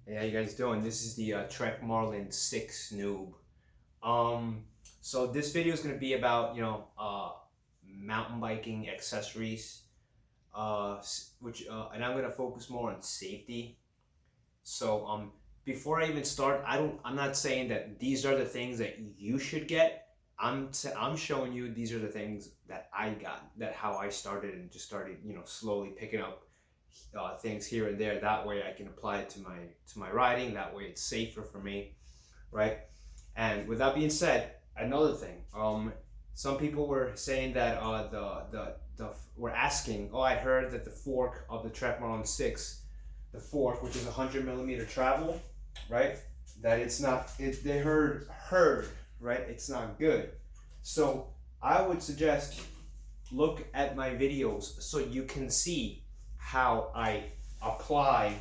Hey, how you guys doing? This is the Trek Marlin 6 noob. So this video is going to be about, mountain biking accessories, and I'm going to focus more on safety. So, before I even start, I'm not saying that these are the things that you should get. I'm showing you these are the things that I got, that how I started and just started, slowly picking up things here and there. That way I can apply it to my riding. That way it's safer for me, right? And with that being said, another thing, some people were saying that the were asking, oh, I heard that the fork of the Trek Marlin 6, the fork, which is 100 millimeter travel, right? That it's not. They heard right. It's not good. So I would suggest look at my videos so you can see how I apply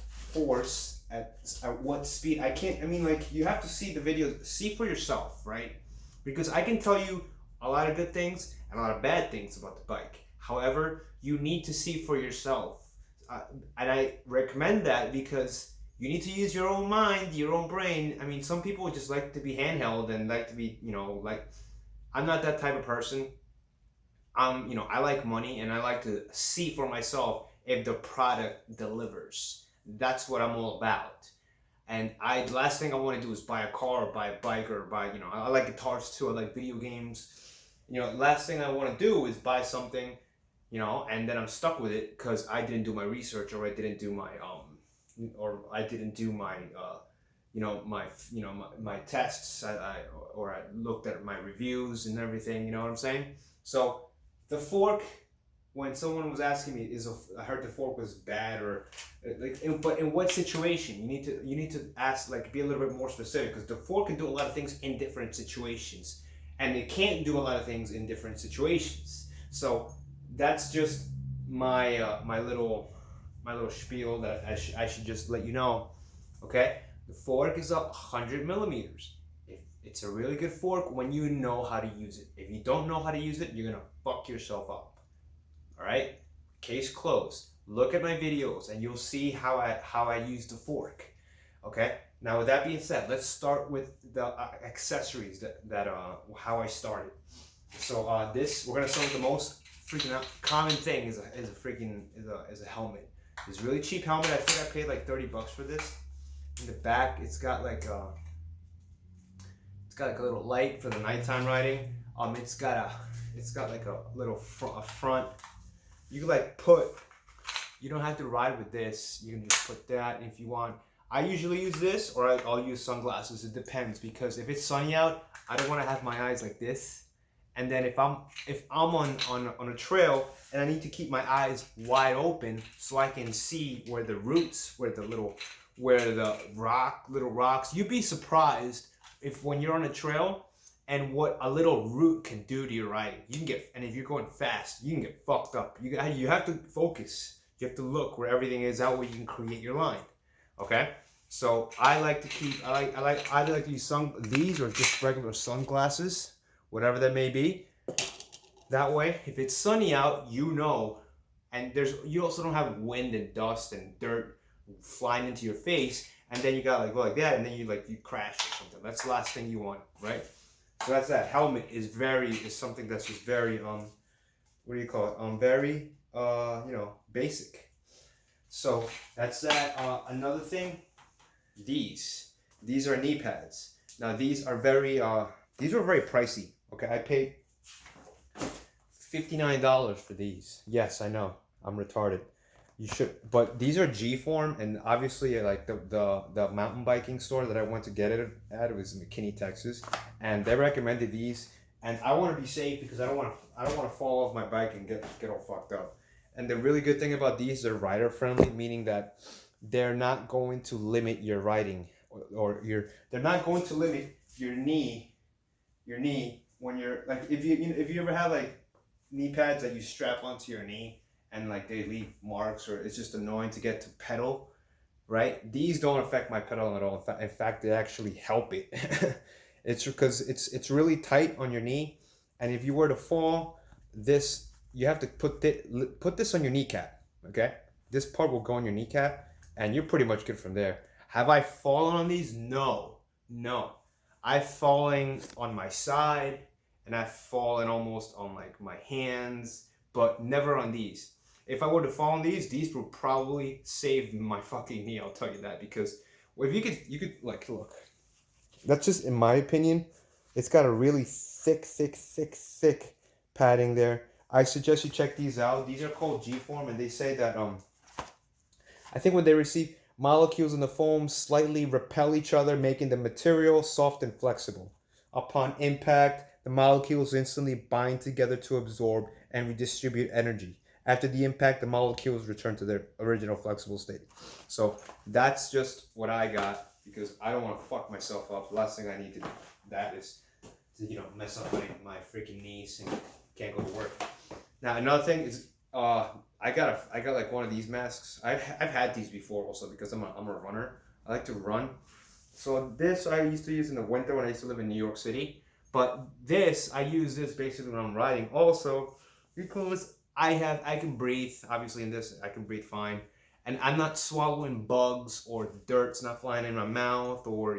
force at what speed. I mean, like, you have to see the videos, see for yourself, right? Because I can tell you a lot of good things and a lot of bad things about the bike. However, you need to see for yourself. And I recommend that because you need to use your own mind, your own brain. I mean, some people just like to be handheld and like to be, like, I'm not that type of person. I like money and I like to see for myself if the product delivers. That's what I'm all about. And the last thing I want to do is buy a car or buy a bike or buy, I like guitars too. I like video games. Last thing I want to do is buy something, and then I'm stuck with it because I didn't do my research, or I didn't do my my tests. I looked at my reviews and everything. You know what I'm saying? So the fork, when someone was asking me, I heard the fork was bad, or but in what situation? You need to ask, like, be a little bit more specific, because the fork can do a lot of things in different situations, and it can't do a lot of things in different situations. So that's just my little spiel that I should just let you know. Okay, the fork is 100 millimeters. It's a really good fork when you know how to use it. If you don't know how to use it, you're gonna fuck yourself up. All right, case closed. Look at my videos and you'll see how I use the fork. Okay. Now, with that being said, let's start with the accessories that how I started. So this, we're gonna start with the most freaking common thing is a helmet. This really cheap helmet. I think I paid like $30 for this. In the back, it's got like a little light for the nighttime riding. It's got like a little front. You can you don't have to ride with this. You can just put that if you want. I usually use this, or I'll use sunglasses. It depends, because if it's sunny out, I don't want to have my eyes like this. And then if I'm on a trail and I need to keep my eyes wide open so I can see where the roots, where the little rocks. You'd be surprised if, when you're on a trail, and what a little root can do to your riding. And if you're going fast, you can get fucked up. You have to focus. You have to look where everything is, out where you can create your line. Okay? So I like to use these, or just regular sunglasses, whatever that may be. That way, if it's sunny out, and you also don't have wind and dust and dirt flying into your face, and then you got go like that, and then you crash or something. That's the last thing you want, right? So that's that. Helmet is something that's just very what do you call it? Very basic. So that's that. Another thing, these are knee pads. Now these were very pricey. Okay, I paid $59 for these. Yes, I know, I'm retarded. You should, but these are G form, and obviously, like, the mountain biking store that I went to get it at, it was in McKinney, Texas, and they recommended these. And I want to be safe because I don't want to fall off my bike and get all fucked up. And the really good thing about these, they're rider friendly, meaning that they're not going to limit your riding, they're not going to limit your knee when you're like, if you ever have like knee pads that you strap onto your knee, and like they leave marks, or it's just annoying to get to pedal, right? These don't affect my pedaling at all. In fact, they actually help it. It's because it's really tight on your knee, and if you were to fall, you have to put this on your kneecap. Okay, this part will go on your kneecap, and you're pretty much good from there. Have I fallen on these? No, no. I've fallen on my side, and I've fallen almost on like my hands, but never on these. If I were to fall on these would probably save my fucking knee. I'll tell you that, because if you could like look. That's just in my opinion. It's got a really thick padding there. I suggest you check these out. These are called G-form, and they say that I think when they receive molecules in the foam slightly repel each other, making the material soft and flexible. Upon impact, the molecules instantly bind together to absorb and redistribute energy. After the impact, the molecules return to their original flexible state. So that's just what I got, because I don't want to fuck myself up. The last thing I need to do that is to, mess up my freaking knees and can't go to work. Now another thing is I got like one of these masks. I've had these before also, because I'm a runner. I like to run. So this I used to use in the winter when I used to live in New York City. But I use this basically when I'm riding also, because I can breathe. Obviously in this I can breathe fine, and I'm not swallowing bugs or dirt's not flying in my mouth, or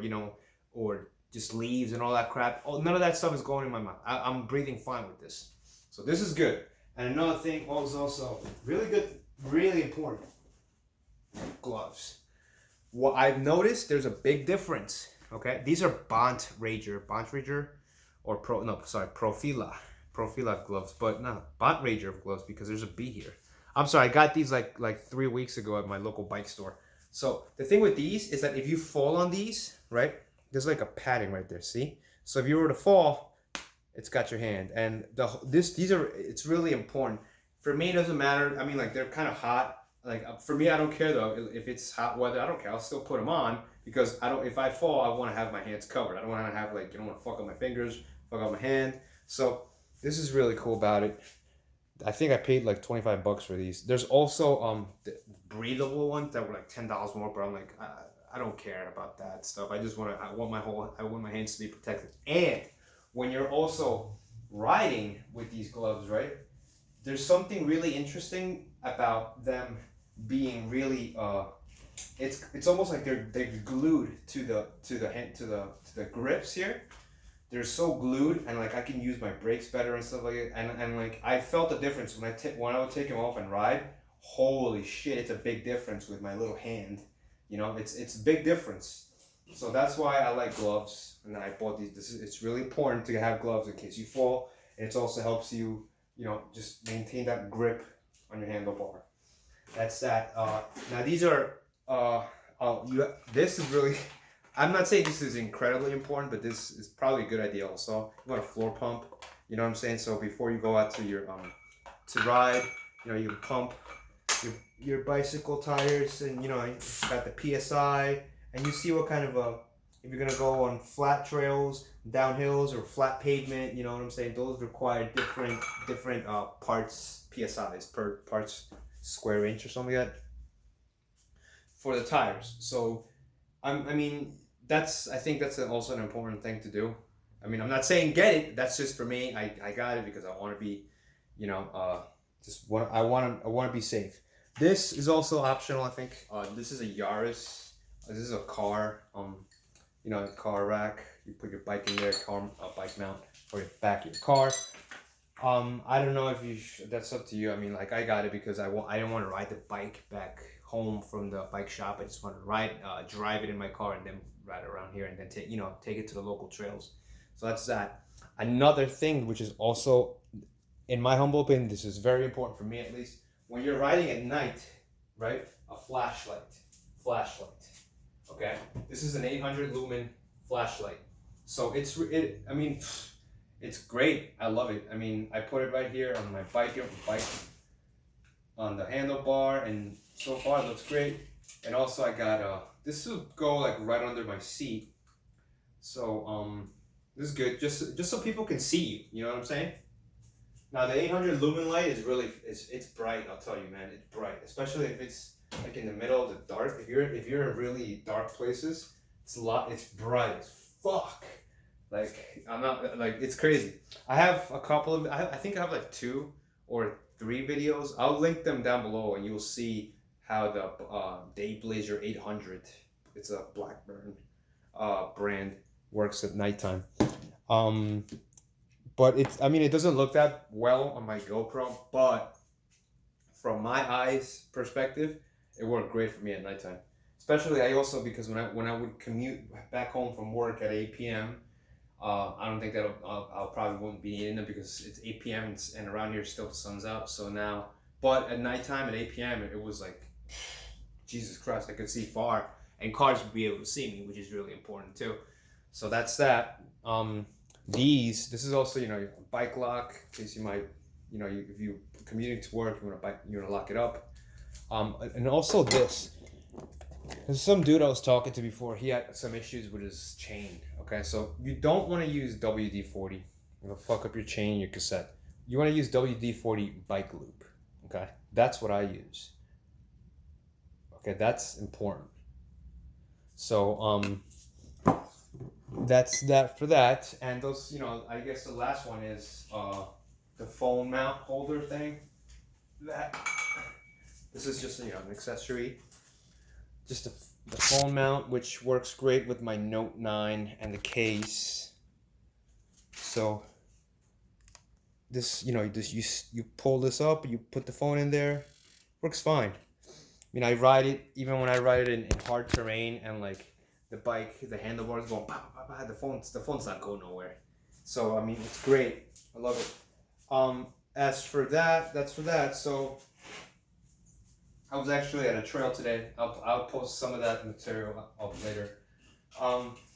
or just leaves and all that crap. None of that stuff is going in my mouth. I'm breathing fine with this. So this is good. And another thing was also really good, really important, gloves. What I've noticed, there's a big difference. Okay, these are Bontrager, or Profila gloves, but no, Bontrager gloves, because there's a B here. I'm sorry, I got these like 3 weeks ago at my local bike store. So the thing with these is that if you fall on these, right, there's like a padding right there. See? So if you were to fall, it's got your hand, and it's really important. For me, it doesn't matter. I mean, like, they're kind of hot. Like, for me, I don't care though if it's hot weather. I don't care. I'll still put them on, because if I fall, I want to have my hands covered. I don't want to have I don't want to fuck up my fingers, fuck up my hand. So this is really cool about it. I think I paid like $25 for these. There's also the breathable ones that were like $10 more, but I'm like, I don't care about that stuff. I want my hands to be protected. And when you're also riding with these gloves, right? There's something really interesting about them being really it's almost like they're glued to the grips here. They're so glued, and like I can use my brakes better and stuff like it. And like I felt the difference when I would take them off and ride. Holy shit, it's a big difference with my little hand. It's a big difference. So that's why I like gloves, and I bought these. It's really important to have gloves in case you fall. And it also helps you, just maintain that grip on your handlebar. That's that. Now these are this is really. I'm not saying this is incredibly important, but this is probably a good idea also. You want a floor pump, you know what I'm saying? So before you go out to your to ride, you can pump your bicycle tires, and got the PSI, and you see what kind of if you're gonna go on flat trails, downhills, or flat pavement, you know what I'm saying? Those require different parts, PSIs per parts square inch or something like that for the tires. So I think that's also an important thing to do. I mean, I'm not saying get it. That's just for me. I got it because I want to be, I want to be safe. This is also optional, I think. This is a Yaris. This is a car. A car rack. You put your bike in there, bike mount for your back of your car. I don't know if that's up to you. I mean, like, I got it because I didn't want to ride the bike back home from the bike shop. I just want to drive it in my car and then ride around here, and then take it to the local trails. So that's that. Another thing, which is also, in my humble opinion, this is very important for me at least. When you're riding at night, right? A flashlight. Okay, this is an 800 lumen flashlight. So it's great. I love it. I mean, I put it right here on my bike on the handlebar, and so far it looks great. And also I got this will go like right under my seat. So this is good, just so people can see you. You know what I'm saying? Now the 800 lumen light is really it's bright. I'll tell you, man, it's bright, especially if it's like in the middle of the dark. If you're in really dark places, it's bright as fuck. Like, I'm not, like, it's crazy. I have a couple of, I think I have like 2 or 3 videos. I'll link them down below, and you'll see how the dayblazer 800 It's a Blackburn brand. Works at nighttime. But it's, I mean, it doesn't look that well on my GoPro, but from my eyes perspective, it worked great for me at nighttime. Especially, I also, because when I would commute back home from work at 8 p.m., I don't think that I'll probably won't be needing them because it's 8 p.m. and around here still the sun's out. So now, but at nighttime at 8 p.m. it was like, Jesus Christ, I could see far, and cars would be able to see me, which is really important too. So that's that. This is also, you know, a bike lock in case you might, you know, if you commuting to work, you want to lock it up. And also this. There's some dude I was talking to before. He had some issues with his chain. Okay, so you don't want to use WD-40. It'll fuck up your chain, your cassette. You want to use WD-40 bike loop. Okay, that's what I use. Okay, that's important. So that's that for that. And those, you know, I guess the last one is the phone mount holder thing. This is just, you know, an accessory. Just the phone mount, which works great with my Note 9 and the case. So this, you know, you pull this up, you put the phone in there, works fine. I mean, I ride it, even when I ride it in hard terrain and like the bike, the handlebars going, bah, bah, bah, the phone's not going nowhere. So I mean, it's great. I love it. As for that, that's for that. So I was actually at a trail today. I'll post some of that material up later.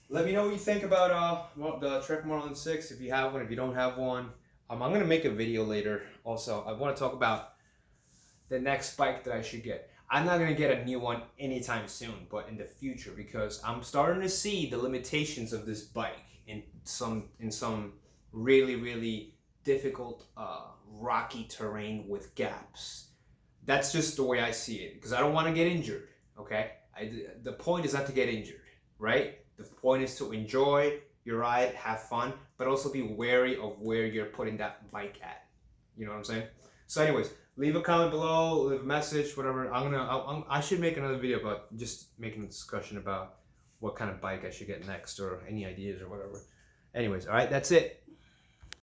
Let me know what you think about the Trek Marlin 6, if you have one, if you don't have one. I'm going to make a video later also. I want to talk about the next bike that I should get. I'm not going to get a new one anytime soon, but in the future, because I'm starting to see the limitations of this bike in some really, really difficult rocky terrain with gaps. That's just the way I see it, because I don't want to get injured, okay? The point is not to get injured, right? The point is to enjoy your ride, have fun, but also be wary of where you're putting that bike at. You know what I'm saying? So anyways, leave a comment below, leave a message, whatever. I should make another video about just making a discussion about what kind of bike I should get next, or any ideas or whatever. Anyways, all right, that's it.